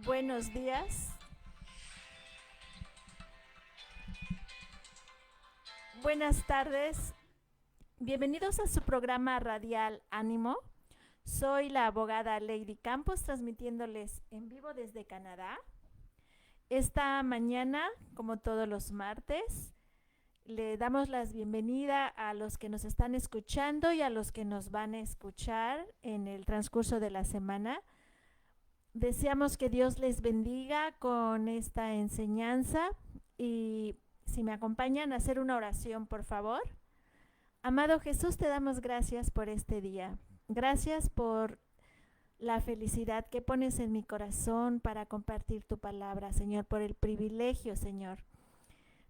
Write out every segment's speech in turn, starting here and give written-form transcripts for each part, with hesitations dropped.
Buenos días, buenas tardes, bienvenidos a su programa radial Ánimo. Soy la abogada Lady Campos transmitiéndoles en vivo desde Canadá. Esta mañana, como todos los martes, le damos la bienvenida a los que nos están escuchando y a los que nos van a escuchar en el transcurso de la semana. Deseamos que Dios les bendiga con esta enseñanza y si me acompañan a hacer una oración, por favor. Amado Jesús, te damos gracias por este día. Gracias por la felicidad que pones en mi corazón para compartir tu palabra, Señor, por el privilegio, Señor.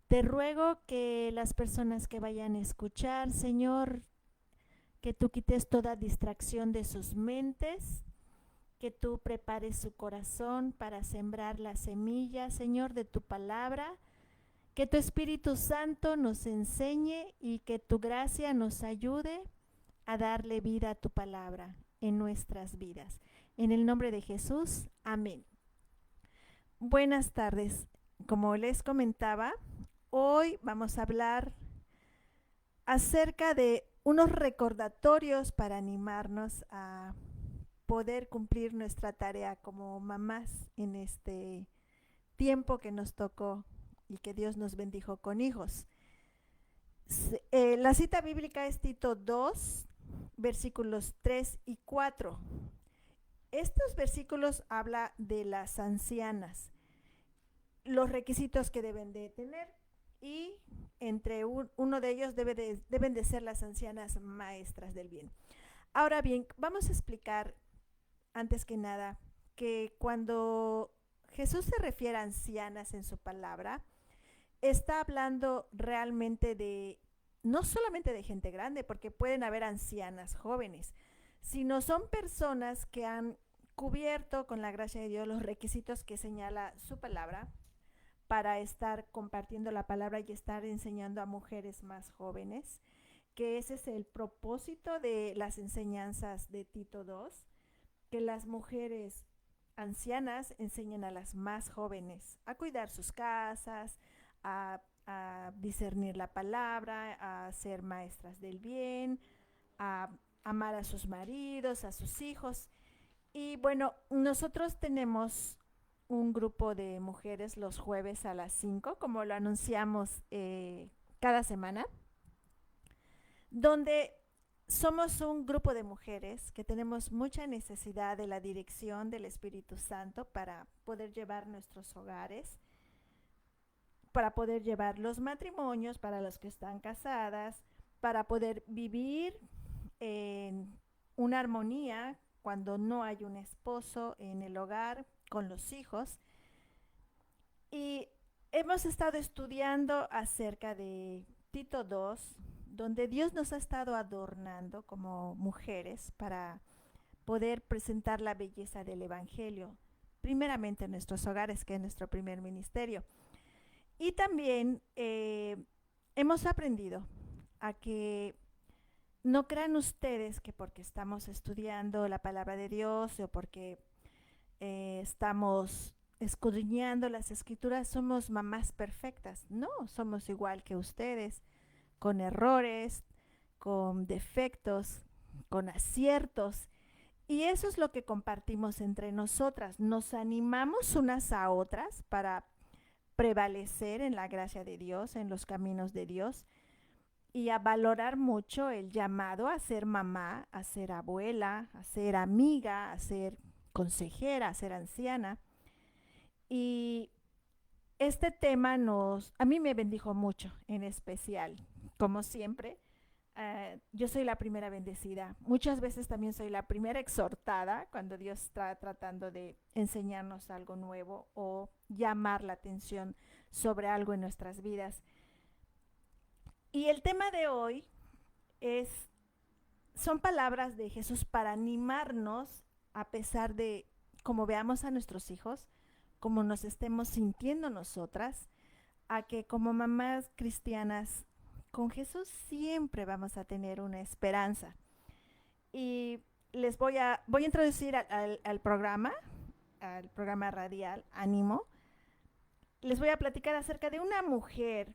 Te ruego que las personas que vayan a escuchar, Señor, que tú quites toda distracción de sus mentes, que tú prepares su corazón para sembrar la semilla, Señor, de tu palabra, que tu Espíritu Santo nos enseñe y que tu gracia nos ayude a darle vida a tu palabra en nuestras vidas. En el nombre de Jesús, amén. Buenas tardes. Como les comentaba, hoy vamos a hablar acerca de unos recordatorios para animarnos a poder cumplir nuestra tarea como mamás en este tiempo que nos tocó y que Dios nos bendijo con hijos. La cita bíblica es Tito 2, versículos 3 y 4. Estos versículos habla de las ancianas, los requisitos que deben de tener y entre uno de ellos deben de ser las ancianas maestras del bien. Ahora bien, vamos a explicar antes que nada que cuando Jesús se refiere a ancianas en su palabra, está hablando realmente de no solamente de gente grande, porque pueden haber ancianas jóvenes, sino son personas que han cubierto con la gracia de Dios los requisitos que señala su palabra para estar compartiendo la palabra y estar enseñando a mujeres más jóvenes, que ese es el propósito de las enseñanzas de Tito 2, que las mujeres ancianas enseñen a las más jóvenes a cuidar sus casas, a discernir la palabra, a ser maestras del bien, a amar a sus maridos, a sus hijos. Y bueno, nosotros tenemos un grupo de mujeres los jueves a las 5, como lo anunciamos cada semana, donde somos un grupo de mujeres que tenemos mucha necesidad de la dirección del Espíritu Santo para poder llevar nuestros hogares, para poder llevar los matrimonios para los que están casadas, para poder vivir en una armonía cuando no hay un esposo en el hogar con los hijos. Y hemos estado estudiando acerca de Tito 2, donde Dios nos ha estado adornando como mujeres para poder presentar la belleza del Evangelio, primeramente en nuestros hogares, que es nuestro primer ministerio. Y también hemos aprendido a que no crean ustedes que porque estamos estudiando la palabra de Dios o porque estamos escudriñando las escrituras somos mamás perfectas. No, somos igual que ustedes, con errores, con defectos, con aciertos. Y eso es lo que compartimos entre nosotras. Nos animamos unas a otras para prevalecer en la gracia de Dios, en los caminos de Dios y a valorar mucho el llamado a ser mamá, a ser abuela, a ser amiga, a ser consejera, a ser anciana. Y este tema a mí me bendijo mucho, en especial, como siempre. Yo soy la primera bendecida. Muchas veces también soy la primera exhortada cuando Dios está tratando de enseñarnos algo nuevo o llamar la atención sobre algo en nuestras vidas. Y el tema de hoy es, son palabras de Jesús para animarnos a pesar de cómo veamos a nuestros hijos, cómo nos estemos sintiendo nosotras, a que como mamás cristianas con Jesús siempre vamos a tener una esperanza. Y voy a introducir al programa radial Ánimo. Les voy a platicar acerca de una mujer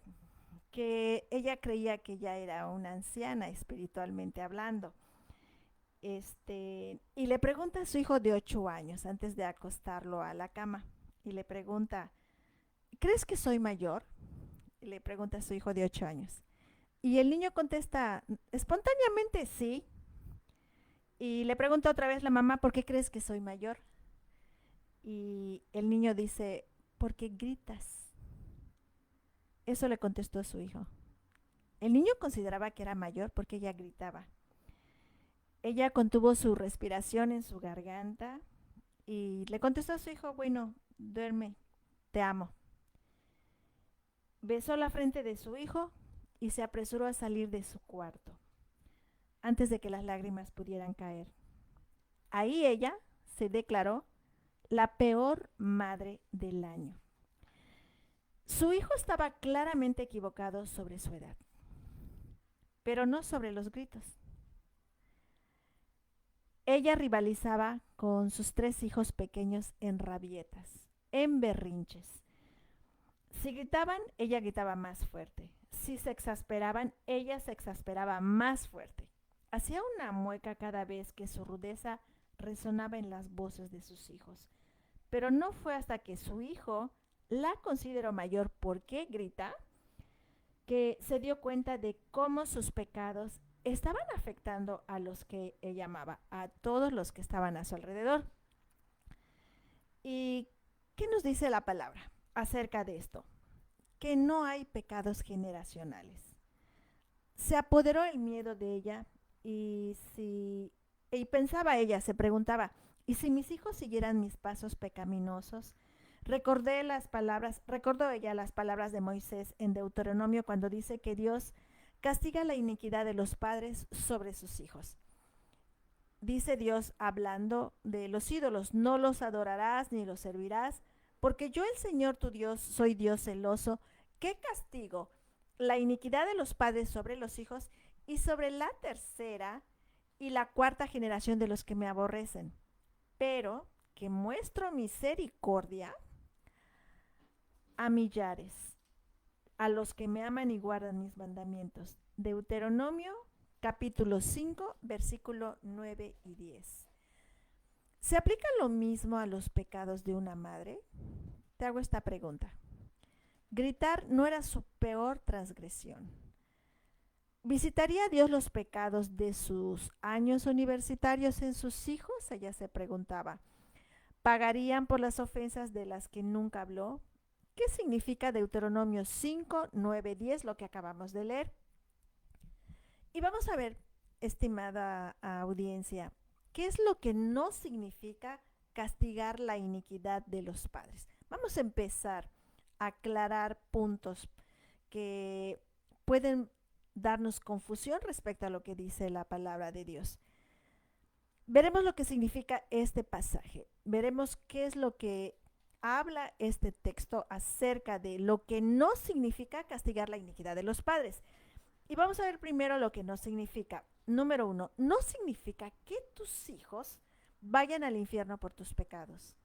que ella creía que ya era una anciana espiritualmente hablando. Y le pregunta a su hijo de 8 años antes de acostarlo a la cama. Y le pregunta, ¿crees que soy mayor? Y le pregunta a su hijo de 8 años. Y el niño contesta espontáneamente sí. Y le pregunta otra vez la mamá, ¿por qué crees que soy mayor? Y el niño dice, porque gritas. Eso le contestó su hijo. El niño consideraba que era mayor porque ella gritaba. Ella contuvo su respiración en su garganta y le contestó a su hijo, bueno, duerme, te amo. Besó la frente de su hijo y se apresuró a salir de su cuarto antes de que las lágrimas pudieran caer. Ahí ella se declaró la peor madre del año. Su hijo estaba claramente equivocado sobre su edad, pero no sobre los gritos. Ella rivalizaba con sus 3 hijos pequeños en rabietas, en berrinches. Si gritaban, ella gritaba más fuerte. Si se exasperaban, ella se exasperaba más fuerte. Hacía una mueca cada vez que su rudeza resonaba en las voces de sus hijos. Pero no fue hasta que su hijo la consideró mayor porque grita, que se dio cuenta de cómo sus pecados estaban afectando a los que ella amaba, a todos los que estaban a su alrededor. ¿Y qué nos dice la palabra acerca de esto? Que no hay pecados generacionales. Se apoderó el miedo de ella y pensaba ella, se preguntaba, ¿y si mis hijos siguieran mis pasos pecaminosos? Recordó ella las palabras de Moisés en Deuteronomio cuando dice que Dios castiga la iniquidad de los padres sobre sus hijos. Dice Dios hablando de los ídolos, no los adorarás ni los servirás, porque yo el Señor tu Dios soy Dios celoso, que castigo la iniquidad de los padres sobre los hijos y sobre la tercera y la cuarta generación de los que me aborrecen, pero que muestro misericordia a millares, a los que me aman y guardan mis mandamientos. Deuteronomio capítulo 5, versículo 9 y 10. ¿Se aplica lo mismo a los pecados de una madre? Te hago esta pregunta. Gritar no era su peor transgresión. ¿Visitaría Dios los pecados de sus años universitarios en sus hijos? Ella se preguntaba. ¿Pagarían por las ofensas de las que nunca habló? ¿Qué significa Deuteronomio 5, 9, 10, lo que acabamos de leer? Y vamos a ver, estimada audiencia, ¿qué es lo que no significa castigar la iniquidad de los padres? Vamos a empezar a aclarar puntos que pueden darnos confusión respecto a lo que dice la palabra de Dios. Veremos lo que significa este pasaje, veremos qué es lo que habla este texto acerca de lo que no significa castigar la iniquidad de los padres. Y vamos a ver primero lo que no significa. Número 1, no significa que tus hijos vayan al infierno por tus pecados.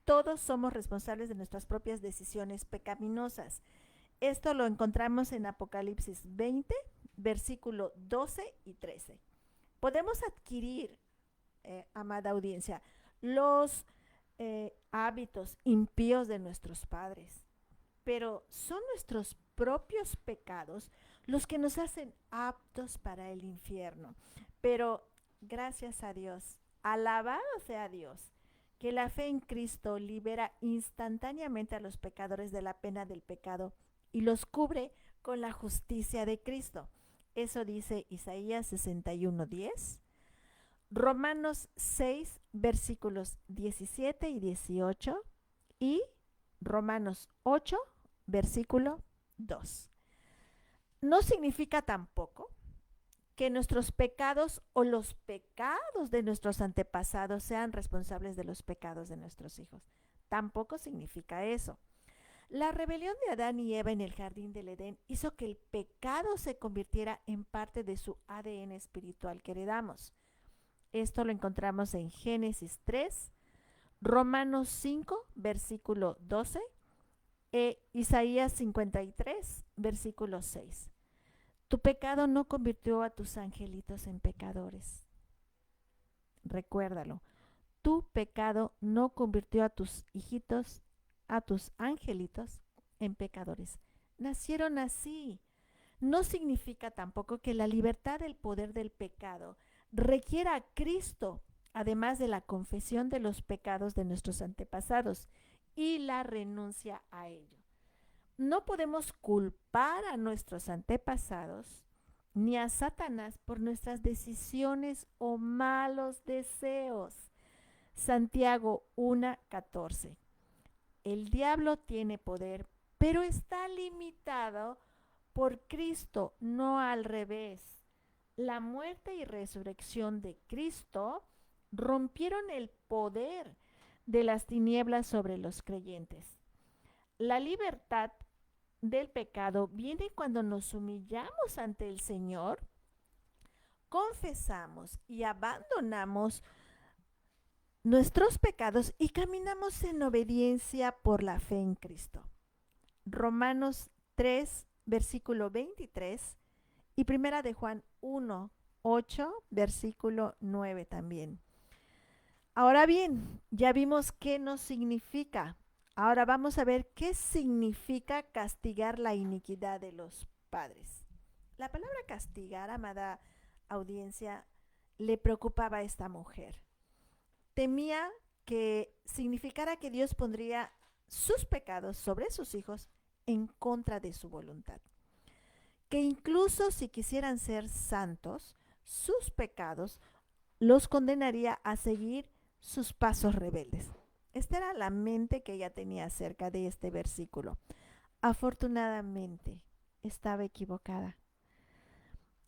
Todos somos responsables de nuestras propias decisiones pecaminosas. Esto lo encontramos en Apocalipsis 20, versículo 12 y 13. Podemos adquirir, amada audiencia, los hábitos impíos de nuestros padres, pero son nuestros propios pecados los que nos hacen aptos para el infierno. Pero gracias a Dios, alabado sea Dios, que la fe en Cristo libera instantáneamente a los pecadores de la pena del pecado y los cubre con la justicia de Cristo. Eso dice Isaías 61:10, Romanos 6, versículos 17 y 18 y Romanos 8, versículo 2. No significa tampoco que nuestros pecados o los pecados de nuestros antepasados sean responsables de los pecados de nuestros hijos. Tampoco significa eso. La rebelión de Adán y Eva en el jardín del Edén hizo que el pecado se convirtiera en parte de su ADN espiritual que heredamos. Esto lo encontramos en Génesis 3, Romanos 5, versículo 12, e Isaías 53, versículo 6. Tu pecado no convirtió a tus angelitos en pecadores. Recuérdalo. Tu pecado no convirtió a tus hijitos, a tus angelitos, en pecadores. Nacieron así. No significa tampoco que la libertad del poder del pecado requiera a Cristo, además de la confesión de los pecados de nuestros antepasados y la renuncia a ello. No podemos culpar a nuestros antepasados ni a Satanás por nuestras decisiones o malos deseos. Santiago 1:14. El diablo tiene poder, pero está limitado por Cristo, no al revés. La muerte y resurrección de Cristo rompieron el poder de las tinieblas sobre los creyentes. La libertad del pecado viene cuando nos humillamos ante el Señor, confesamos y abandonamos nuestros pecados y caminamos en obediencia por la fe en Cristo. Romanos 3, versículo 23 y primera de Juan 1, 8, versículo 9 también. Ahora bien, ya vimos qué nos significa. Ahora vamos a ver qué significa castigar la iniquidad de los padres. La palabra castigar, amada audiencia, le preocupaba a esta mujer. Temía que significara que Dios pondría sus pecados sobre sus hijos en contra de su voluntad. Que incluso si quisieran ser santos, sus pecados los condenaría a seguir sus pasos rebeldes. Esta era la mente que ella tenía acerca de este versículo. Afortunadamente, estaba equivocada.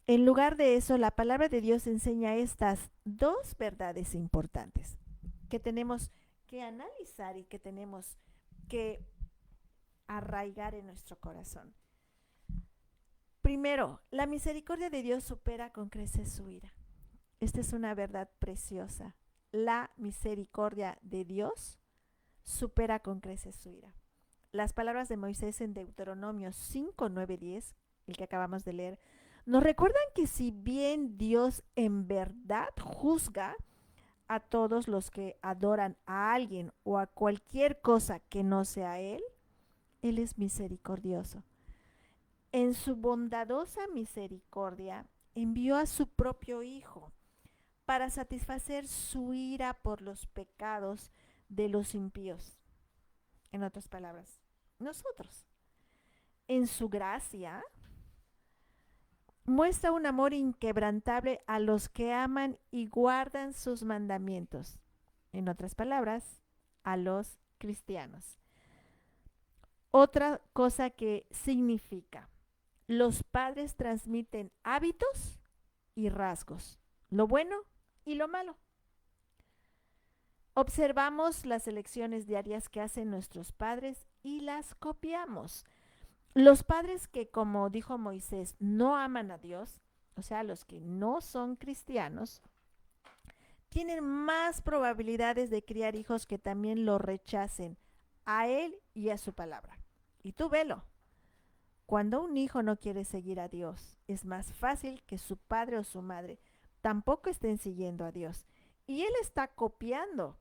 En lugar de eso, la palabra de Dios enseña estas dos verdades importantes que tenemos que analizar y que tenemos que arraigar en nuestro corazón. Primero, la misericordia de Dios supera con creces su ira. Esta es una verdad preciosa. La misericordia de Dios supera con creces su ira. Las palabras de Moisés en Deuteronomio 5, 9, 10, el que acabamos de leer, nos recuerdan que si bien Dios en verdad juzga a todos los que adoran a alguien o a cualquier cosa que no sea Él, Él es misericordioso. En su bondadosa misericordia envió a su propio Hijo para satisfacer su ira por los pecados de los impíos. En otras palabras, nosotros. En su gracia muestra un amor inquebrantable a los que aman y guardan sus mandamientos. En otras palabras, a los cristianos. Otra cosa que significa, los padres transmiten hábitos y rasgos, lo bueno y lo malo. Observamos las elecciones diarias que hacen nuestros padres y las copiamos. Los padres que, como dijo Moisés, no aman a Dios, o sea, los que no son cristianos, tienen más probabilidades de criar hijos que también lo rechacen a Él y a su palabra. Y tú velo. Cuando un hijo no quiere seguir a Dios, es más fácil que su padre o su madre tampoco estén siguiendo a Dios. Y él está copiando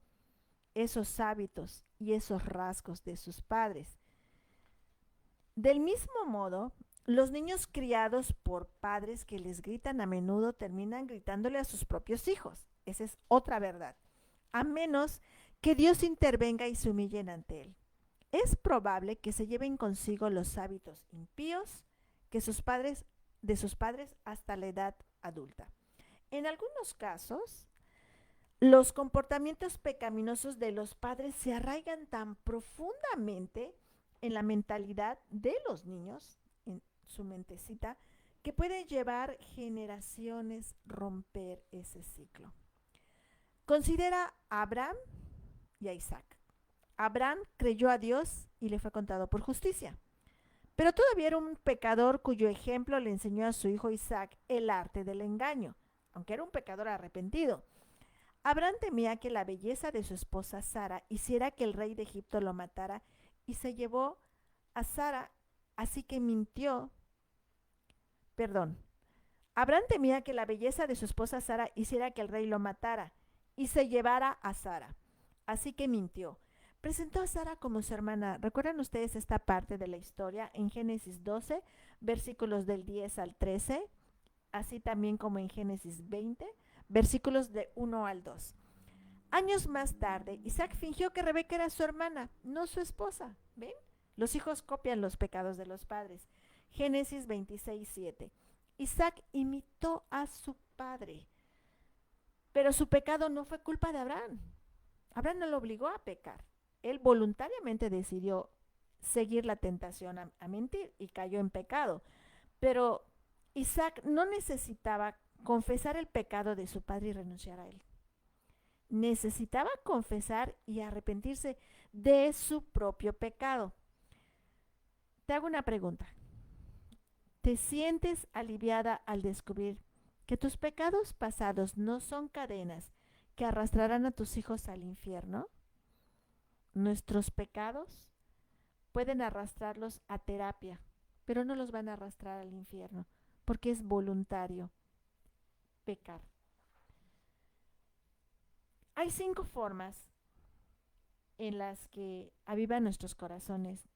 esos hábitos y esos rasgos de sus padres. Del mismo modo, los niños criados por padres que les gritan a menudo terminan gritándole a sus propios hijos. Esa es otra verdad. A menos que Dios intervenga y se humillen ante Él. Es probable que se lleven consigo los hábitos impíos de sus padres hasta la edad adulta. En algunos casos, los comportamientos pecaminosos de los padres se arraigan tan profundamente en la mentalidad de los niños, en su mentecita, que puede llevar generaciones romper ese ciclo. Considera a Abraham y a Isaac. Abraham creyó a Dios y le fue contado por justicia. Pero todavía era un pecador cuyo ejemplo le enseñó a su hijo Isaac el arte del engaño, aunque era un pecador arrepentido. Abraham temía que la belleza de su esposa Sara hiciera que el rey de Egipto lo matara y se llevó a Sara, así que mintió. Perdón. Abraham temía que la belleza de su esposa Sara hiciera que el rey lo matara y se llevara a Sara, así que mintió. Presentó a Sara como su hermana. ¿Recuerdan ustedes esta parte de la historia en Génesis 12, versículos del 10 al 13? Así también como en Génesis 20, versículos de 1 al 2. Años más tarde, Isaac fingió que Rebeca era su hermana, no su esposa. ¿Ven? Los hijos copian los pecados de los padres. Génesis 26, 7. Isaac imitó a su padre, pero su pecado no fue culpa de Abraham. Abraham no lo obligó a pecar. Él voluntariamente decidió seguir la tentación a mentir y cayó en pecado. Pero Isaac no necesitaba confesar el pecado de su padre y renunciar a él. Necesitaba confesar y arrepentirse de su propio pecado. Te hago una pregunta. ¿Te sientes aliviada al descubrir que tus pecados pasados no son cadenas que arrastrarán a tus hijos al infierno? Nuestros pecados pueden arrastrarlos a terapia, pero no los van a arrastrar al infierno, porque es voluntario pecar. Hay 5 formas en las que aviva nuestros corazones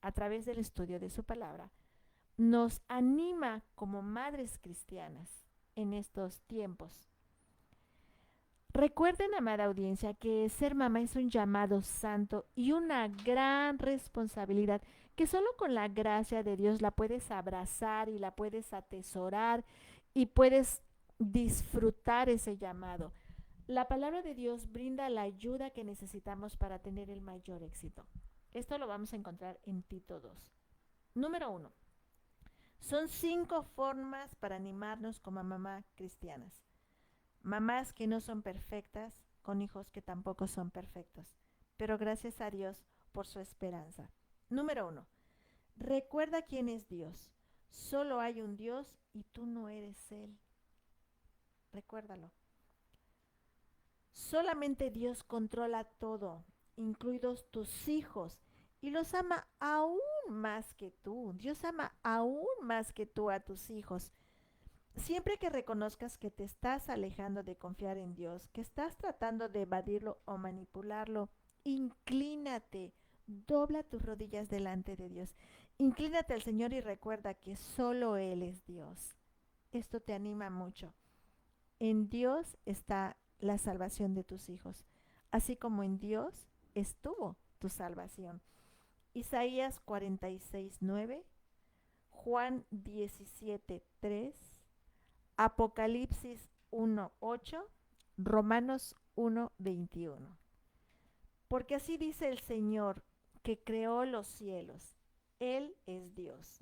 a través del estudio de su palabra. Nos anima como madres cristianas en estos tiempos. Recuerden, amada audiencia, que ser mamá es un llamado santo y una gran responsabilidad que solo con la gracia de Dios la puedes abrazar y la puedes atesorar y puedes disfrutar ese llamado. La palabra de Dios brinda la ayuda que necesitamos para tener el mayor éxito. Esto lo vamos a encontrar en Tito 2. Número 1. Son 5 formas para animarnos como mamá cristianas. Mamás que no son perfectas, con hijos que tampoco son perfectos, pero gracias a Dios por su esperanza. Número 1. Recuerda quién es Dios. Solo hay un Dios y tú no eres Él. Recuérdalo. Solamente Dios controla todo, incluidos tus hijos, y los ama aún más que tú. Dios ama aún más que tú a tus hijos. Siempre que reconozcas que te estás alejando de confiar en Dios, que estás tratando de evadirlo o manipularlo, inclínate, dobla tus rodillas delante de Dios. Inclínate al Señor y recuerda que solo Él es Dios. Esto te anima mucho. En Dios está la salvación de tus hijos, así como en Dios estuvo tu salvación. Isaías 46:9, Juan 17:3, Apocalipsis 1:8, Romanos 1:21. Porque así dice el Señor que creó los cielos. Él es Dios.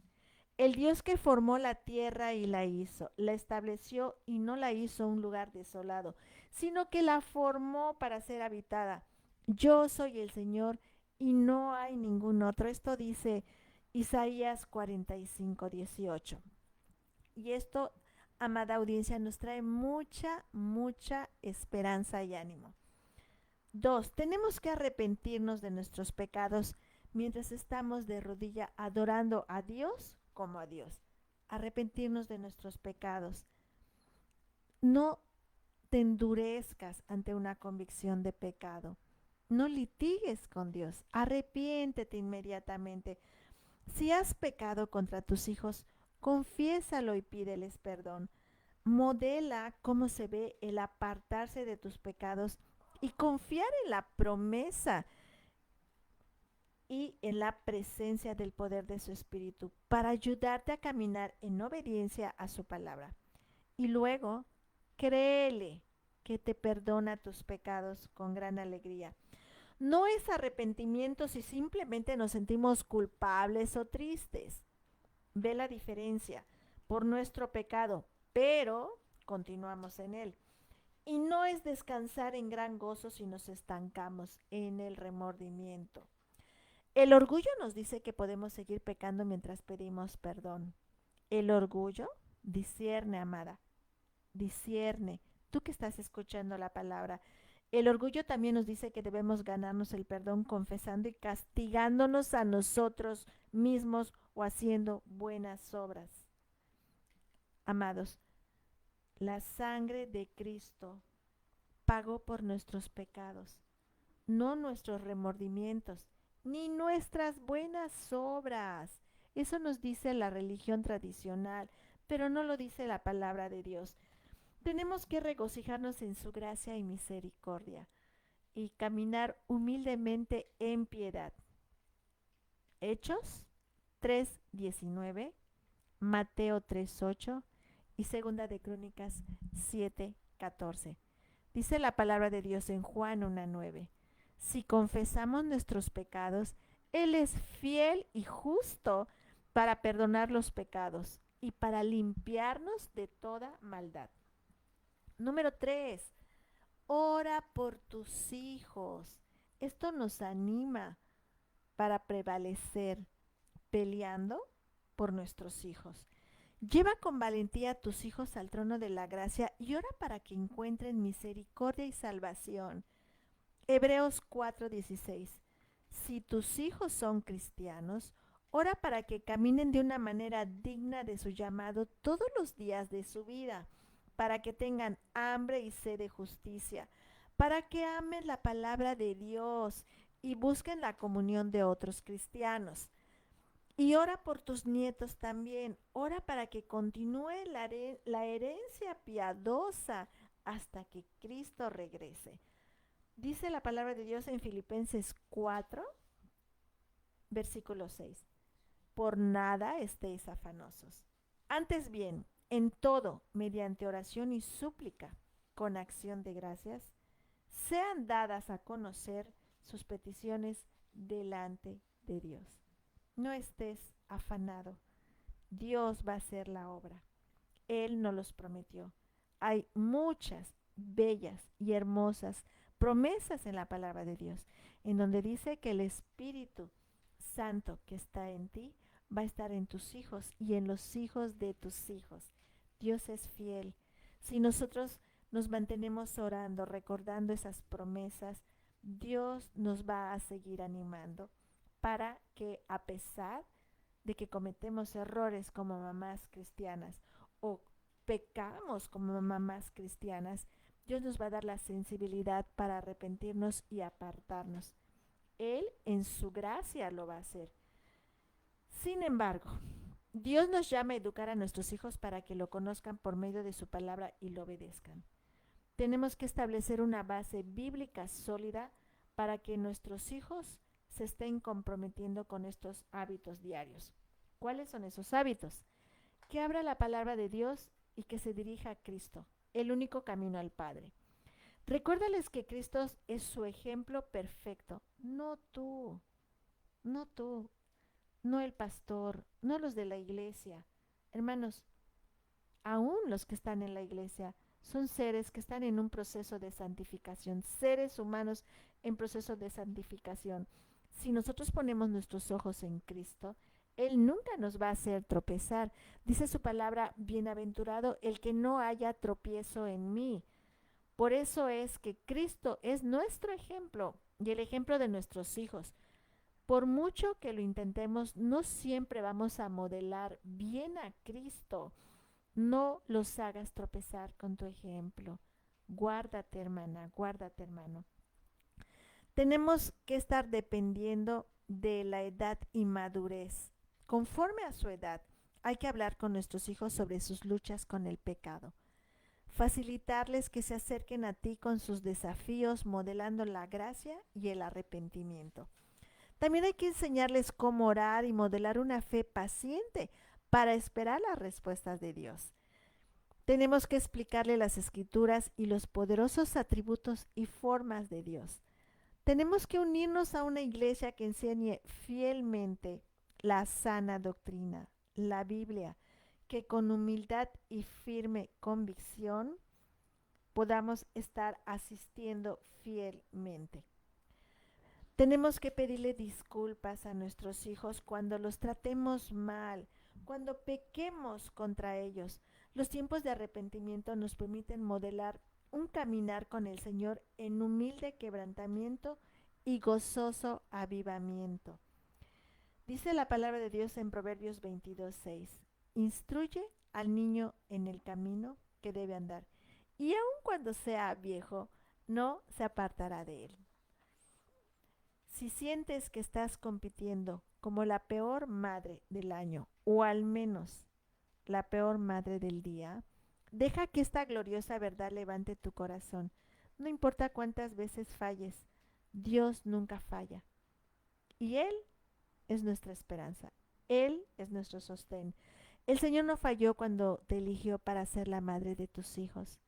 El Dios que formó la tierra y la hizo, la estableció y no la hizo un lugar desolado, sino que la formó para ser habitada. Yo soy el Señor y no hay ningún otro. Esto dice Isaías 45:18. Y esto, amada audiencia, nos trae mucha, mucha esperanza y ánimo. 2. Tenemos que arrepentirnos de nuestros pecados mientras estamos de rodilla adorando a Dios como a Dios. Arrepentirnos de nuestros pecados. No te endurezcas ante una convicción de pecado. No litigues con Dios. Arrepiéntete inmediatamente. Si has pecado contra tus hijos, confiésalo y pídeles perdón. Modela cómo se ve el apartarse de tus pecados y confiar en la promesa y en la presencia del poder de su Espíritu para ayudarte a caminar en obediencia a su palabra. Y luego, créele que te perdona tus pecados con gran alegría. No es arrepentimiento si simplemente nos sentimos culpables o tristes. Ve la diferencia por nuestro pecado, pero continuamos en él. Y no es descansar en gran gozo si nos estancamos en el remordimiento. El orgullo nos dice que podemos seguir pecando mientras pedimos perdón. El orgullo discierne, amada, discierne, tú que estás escuchando la palabra. El orgullo también nos dice que debemos ganarnos el perdón confesando y castigándonos a nosotros mismos o haciendo buenas obras. Amados, la sangre de Cristo pagó por nuestros pecados, no nuestros remordimientos, ni nuestras buenas obras. Eso nos dice la religión tradicional, pero no lo dice la palabra de Dios. Tenemos que regocijarnos en su gracia y misericordia y caminar humildemente en piedad. Hechos 3:19, Mateo 3:8 y Segunda de Crónicas 7:14. Dice la palabra de Dios en Juan 1:9. Si confesamos nuestros pecados, Él es fiel y justo para perdonar los pecados y para limpiarnos de toda maldad. Número 3. Ora por tus hijos. Esto nos anima para prevalecer peleando por nuestros hijos. Lleva con valentía a tus hijos al trono de la gracia y ora para que encuentren misericordia y salvación. Hebreos 4:16. Si tus hijos son cristianos, ora para que caminen de una manera digna de su llamado todos los días de su vida, para que tengan hambre y sed de justicia, para que amen la palabra de Dios y busquen la comunión de otros cristianos. Y ora por tus nietos también. Ora para que continúe la herencia piadosa hasta que Cristo regrese. Dice la palabra de Dios en Filipenses 4, versículo 6. Por nada estéis afanosos. Antes bien, en todo, mediante oración y súplica, con acción de gracias, sean dadas a conocer sus peticiones delante de Dios. No estés afanado. Dios va a hacer la obra. Él nos los prometió. Hay muchas bellas y hermosas promesas en la palabra de Dios, en donde dice que el Espíritu Santo que está en ti va a estar en tus hijos y en los hijos de tus hijos. Dios es fiel. Si nosotros nos mantenemos orando, recordando esas promesas, Dios nos va a seguir animando para que, a pesar de que cometemos errores como mamás cristianas o pecamos como mamás cristianas, Dios nos va a dar la sensibilidad para arrepentirnos y apartarnos. Él en su gracia lo va a hacer. Sin embargo, Dios nos llama a educar a nuestros hijos para que lo conozcan por medio de su palabra y lo obedezcan. Tenemos que establecer una base bíblica sólida para que nuestros hijos se estén comprometiendo con estos hábitos diarios. ¿Cuáles son esos hábitos? Que abra la palabra de Dios y que se dirija a Cristo, el único camino al Padre. Recuérdales que Cristo es su ejemplo perfecto, no tú, no tú, no el pastor, no los de la iglesia. Hermanos, aún los que están en la iglesia son seres que están en un proceso de santificación, seres humanos en proceso de santificación. Si nosotros ponemos nuestros ojos en Cristo, Él nunca nos va a hacer tropezar. Dice su palabra, bienaventurado el que no haya tropiezo en mí. Por eso es que Cristo es nuestro ejemplo y el ejemplo de nuestros hijos. Por mucho que lo intentemos, no siempre vamos a modelar bien a Cristo. No los hagas tropezar con tu ejemplo. Guárdate, hermana, guárdate, hermano. Tenemos que estar dependiendo de la edad y madurez. Conforme a su edad, hay que hablar con nuestros hijos sobre sus luchas con el pecado. Facilitarles que se acerquen a ti con sus desafíos, modelando la gracia y el arrepentimiento. También hay que enseñarles cómo orar y modelar una fe paciente para esperar las respuestas de Dios. Tenemos que explicarle las escrituras y los poderosos atributos y formas de Dios. Tenemos que unirnos a una iglesia que enseñe fielmente la sana doctrina, la Biblia, que con humildad y firme convicción podamos estar asistiendo fielmente. Tenemos que pedirle disculpas a nuestros hijos cuando los tratemos mal, cuando pequemos contra ellos. Los tiempos de arrepentimiento nos permiten modelar un caminar con el Señor en humilde quebrantamiento y gozoso avivamiento. Dice la palabra de Dios en Proverbios 22:6. Instruye al niño en el camino que debe andar, y aun cuando sea viejo, no se apartará de él. Si sientes que estás compitiendo como la peor madre del año, o al menos la peor madre del día, deja que esta gloriosa verdad levante tu corazón. No importa cuántas veces falles, Dios nunca falla. Y Él es nuestra esperanza. Él es nuestro sostén. El Señor no falló cuando te eligió para ser la madre de tus hijos,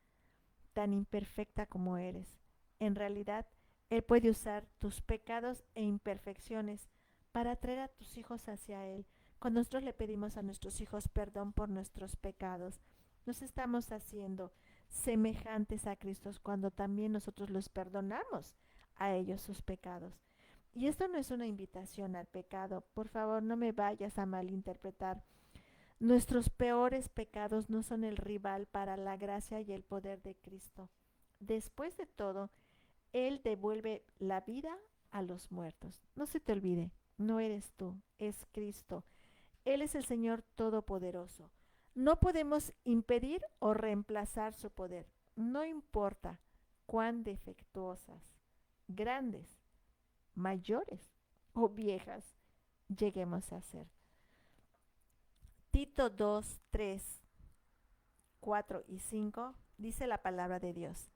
tan imperfecta como eres. En realidad, Él puede usar tus pecados e imperfecciones para atraer a tus hijos hacia Él. Cuando nosotros le pedimos a nuestros hijos perdón por nuestros pecados, nos estamos haciendo semejantes a Cristo cuando también nosotros los perdonamos a ellos sus pecados. Y esto no es una invitación al pecado. Por favor, no me vayas a malinterpretar. Nuestros peores pecados no son el rival para la gracia y el poder de Cristo. Después de todo, Él devuelve la vida a los muertos. No se te olvide, no eres tú, es Cristo. Él es el Señor Todopoderoso. No podemos impedir o reemplazar su poder. No importa cuán defectuosas, grandes, mayores o viejas lleguemos a ser. Tito 2, 3, 4 y 5 dice la palabra de Dios.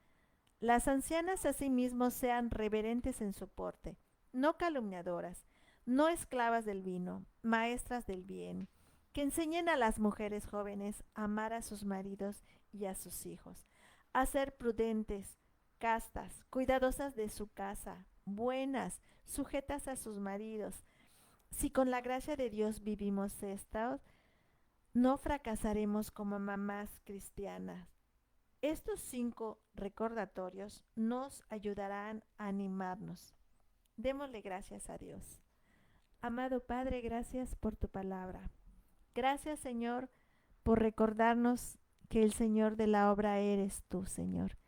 Las ancianas asimismo sean reverentes en su porte, no calumniadoras, no esclavas del vino, maestras del bien, que enseñen a las mujeres jóvenes a amar a sus maridos y a sus hijos, a ser prudentes, castas, cuidadosas de su casa, buenas, sujetas a sus maridos. Si con la gracia de Dios vivimos esto, no fracasaremos como mamás cristianas. Estos 5 recordatorios nos ayudarán a animarnos. Démosle gracias a Dios. Amado Padre, gracias por tu palabra. Gracias, Señor, por recordarnos que el Señor de la obra eres tú, Señor.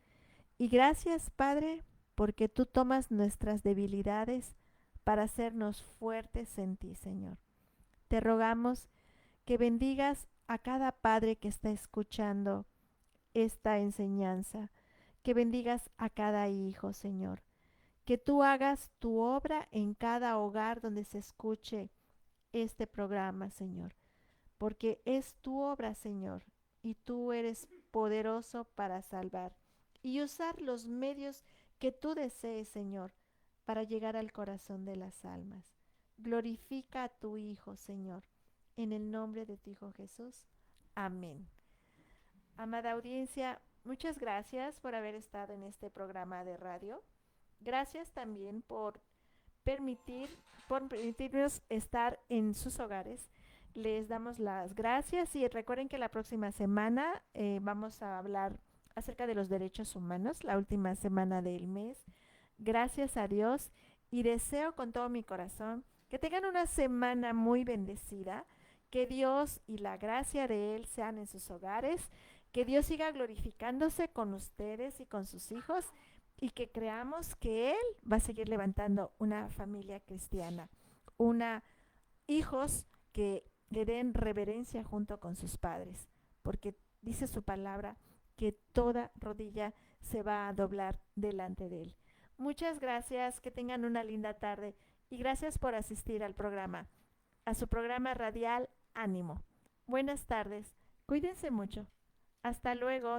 Y gracias, Padre, porque tú tomas nuestras debilidades para hacernos fuertes en ti, Señor. Te rogamos que bendigas a cada padre que está escuchando esta enseñanza, que bendigas a cada hijo, Señor, que tú hagas tu obra en cada hogar donde se escuche este programa, Señor, porque es tu obra, Señor, y tú eres poderoso para salvar y usar los medios que tú desees, Señor, para llegar al corazón de las almas. Glorifica a tu Hijo, Señor, en el nombre de tu Hijo Jesús. Amén. Amada audiencia, muchas gracias por haber estado en este programa de radio. Gracias también por permitirnos estar en sus hogares. Les damos las gracias y recuerden que la próxima semana vamos a hablar acerca de los derechos humanos, la última semana del mes. Gracias a Dios y deseo con todo mi corazón que tengan una semana muy bendecida, que Dios y la gracia de Él sean en sus hogares, que Dios siga glorificándose con ustedes y con sus hijos y que creamos que Él va a seguir levantando una familia cristiana, hijos que le den reverencia junto con sus padres, porque dice su palabra que toda rodilla se va a doblar delante de Él. Muchas gracias, que tengan una linda tarde y gracias por asistir al programa, a su programa radial Ánimo. Buenas tardes, cuídense mucho. Hasta luego.